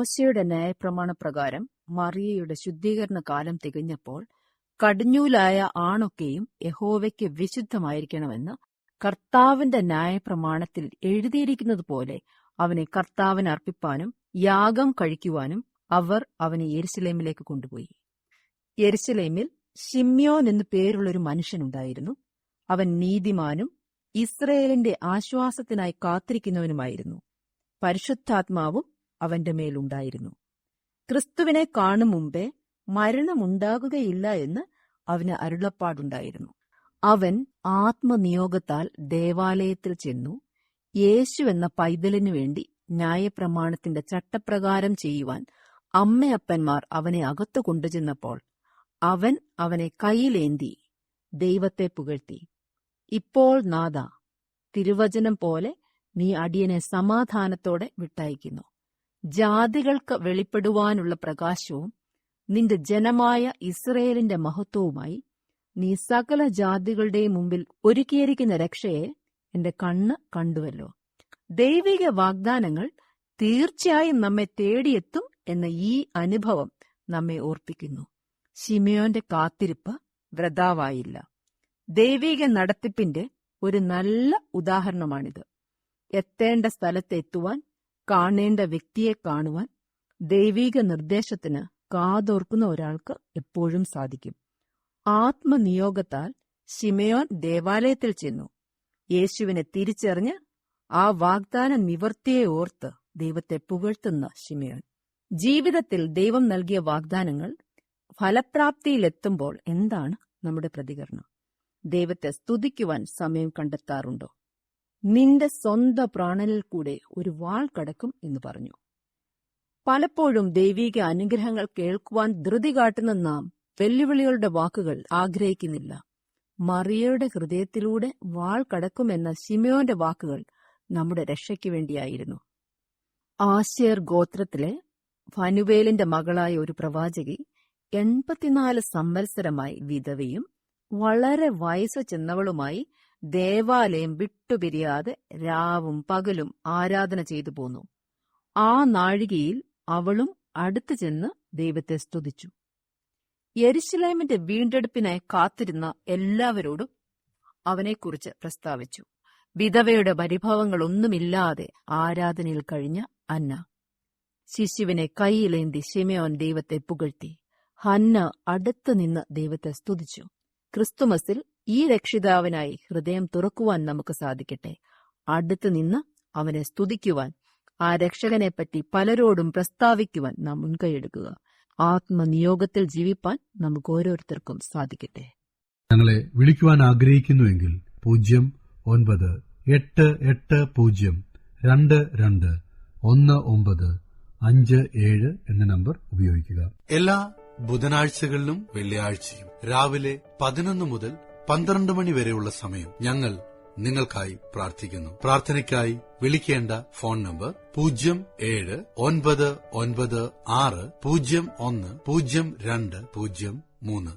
മോശയുടെ ന്യായപ്രമാണപ്രകാരം മറിയയുടെ ശുദ്ധീകരണ കാലം തികഞ്ഞപ്പോൾ കടിഞ്ഞൂലായ ആണൊക്കെയും യഹോവയ്ക്ക് വിശുദ്ധമായിരിക്കണമെന്ന് കർത്താവിന്റെ ന്യായപ്രമാണത്തിൽ എഴുതിയിരിക്കുന്നതുപോലെ അവനെ കർത്താവിന് അർപ്പിപ്പാനും യാഗം കഴിക്കുവാനും അവർ അവനെ യെരുശലേമിലേക്ക് കൊണ്ടുപോയി. യെരുശലേമിൽ ശിമ്യോൻ എന്നു പേരുള്ളൊരു മനുഷ്യനുണ്ടായിരുന്നു. അവൻ നീതിമാനും ഇസ്രയേലിന്റെ ആശ്വാസത്തിനായി കാത്തിരിക്കുന്നവനുമായിരുന്നു. പരിശുദ്ധാത്മാവും അവന്റെ മേലുണ്ടായിരുന്നു. ക്രിസ്തുവിനെ കാണും മുമ്പേ മരണമുണ്ടാകുകയില്ല എന്ന് അവന് അരുളപ്പാടുണ്ടായിരുന്നു. അവൻ ആത്മനിയോഗത്താൽ ദേവാലയത്തിൽ ചെന്നു യേശു എന്ന പൈതലിനു വേണ്ടി ന്യായപ്രമാണത്തിന്റെ ചട്ടപ്രകാരം ചെയ്യുവാൻ അമ്മയപ്പന്മാർ അവനെ അകത്തു കൊണ്ടുചെന്നപ്പോൾ അവൻ അവനെ കൈയിലേന്തി ദൈവത്തെ പുകഴ്ത്തി, ഇപ്പോൾ നാഥാ, തിരുവചനം പോലെ നീ അടിയനെ സമാധാനത്തോടെ വിട്ടയക്കുന്നു. ജാതികൾക്ക് വെളിപ്പെടുവാനുള്ള പ്രകാശവും നിന്റെ ജനമായ ഇസ്രയേലിന്റെ മഹത്വവുമായി നീ സകല ജാതികളുടെയും മുമ്പിൽ ഒരുക്കിയിരിക്കുന്ന രക്ഷയെ എന്റെ കണ്ണ് കണ്ടുവല്ലോ. ദൈവിക വാഗ്ദാനങ്ങൾ തീർച്ചയായും നമ്മെ തേടിയെത്തും എന്ന ഈ അനുഭവം നമ്മെ ഓർപ്പിക്കുന്നു. ശിമയോന്റെ കാത്തിരിപ്പ് വൃഥാവായില്ല. ദൈവിക നടത്തിപ്പിന്റെ ഒരു നല്ല ഉദാഹരണമാണിത്. എത്തേണ്ട സ്ഥലത്ത് എത്തുവാൻ, കാണേണ്ട വ്യക്തിയെ കാണുവാൻ ദൈവിക നിർദ്ദേശത്തിന് കാതോർക്കുന്ന ഒരാൾക്ക് എപ്പോഴും സാധിക്കും. ആത്മനിയോഗത്താൽ ശിമയോൻ ദേവാലയത്തിൽ ചെന്നു. യേശുവിനെ തിരിച്ചറിഞ്ഞ് ആ വാഗ്ദാന നിവർത്തിയെ ഓർത്ത് ദൈവത്തെ പുകഴ്ത്തുന്ന ശിമയോൻ. ജീവിതത്തിൽ ദൈവം നൽകിയ വാഗ്ദാനങ്ങൾ ഫലപ്രാപ്തിയിലെത്തുമ്പോൾ എന്താണ് നമ്മുടെ പ്രതികരണം? ദൈവത്തെ സ്തുതിക്കുവാൻ സമയം കണ്ടെത്താറുണ്ടോ? നിന്റെ സ്വന്തം പ്രാണനിൽ കൂടെ ഒരു വാൾ കടക്കും എന്ന് പറഞ്ഞു. പലപ്പോഴും ദൈവിക അനുഗ്രഹങ്ങൾ കേൾക്കുവാൻ ധൃതി കാട്ടുന്ന നാം വെല്ലുവിളികളുടെ വാക്കുകൾ ആഗ്രഹിക്കുന്നില്ല. മറിയയുടെ ഹൃദയത്തിലൂടെ വാൾ കടക്കുമെന്ന ശിമയോന്റെ വാക്കുകൾ നമ്മുടെ രക്ഷയ്ക്ക് വേണ്ടിയായിരുന്നു. ആശേർ ഗോത്രത്തിലെ ഫനുവേലിന്റെ മകളായ ഒരു പ്രവാചകി 84 സംവത്സരമായി വിധവയും വളരെ വയസ്സു ചെന്നവളുമായി ദേവാലയം വിട്ടുപിരിയാതെ രാവും പകലും ആരാധന ചെയ്തു പോന്നു. ആ നാഴികയിൽ അവളും അടുത്തു ചെന്ന് ദൈവത്തെ സ്തുതിച്ചു. യെരുശലേമിന്റെ വീണ്ടെടുപ്പിനായി കാത്തിരുന്ന എല്ലാവരോടും അവനെക്കുറിച്ച് പ്രസ്താവിച്ചു. വിധവയുടെ പരിഭവങ്ങളൊന്നുമില്ലാതെ ആരാധനയിൽ കഴിഞ്ഞ അന്ന. ശിശുവിനെ കൈയിലേന്തി ശിമയോൻ ദൈവത്തെ പുകഴ്ത്തി. ഹന്ന അടുത്തു നിന്ന് ദൈവത്തെ സ്തുതിച്ചു. ക്രിസ്തുമസിൽ ഈ രക്ഷിതാവിനായി ഹൃദയം തുറക്കുവാൻ നമുക്ക് സാധിക്കട്ടെ. അടുത്തു നിന്ന് അവനെ സ്തുതിക്കുവാൻ, ആ രക്ഷകനെപ്പറ്റി പലരോടും പ്രസ്താവിക്കുവാൻ നാം മുൻകൈയെടുക്കുക. ആത്മനിയോഗത്തിൽ ജീവിപ്പാൻ നമുക്ക് ഓരോരുത്തർക്കും സാധിക്കട്ടെ. ഞങ്ങളെ വിളിക്കുവാൻ ആഗ്രഹിക്കുന്നുവെങ്കിൽ 098820221957 എന്ന നമ്പർ ഉപയോഗിക്കുക. എല്ലാ ബുധനാഴ്ചകളിലും വെള്ളിയാഴ്ചയും രാവിലെ 11 മുതൽ 12 മണി വരെയുള്ള സമയം ഞങ്ങൾ നിങ്ങൾക്കായി പ്രാർത്ഥിക്കുന്നു. പ്രാർത്ഥനയ്ക്കായി വിളിക്കേണ്ട ഫോൺ നമ്പർ 079960010203.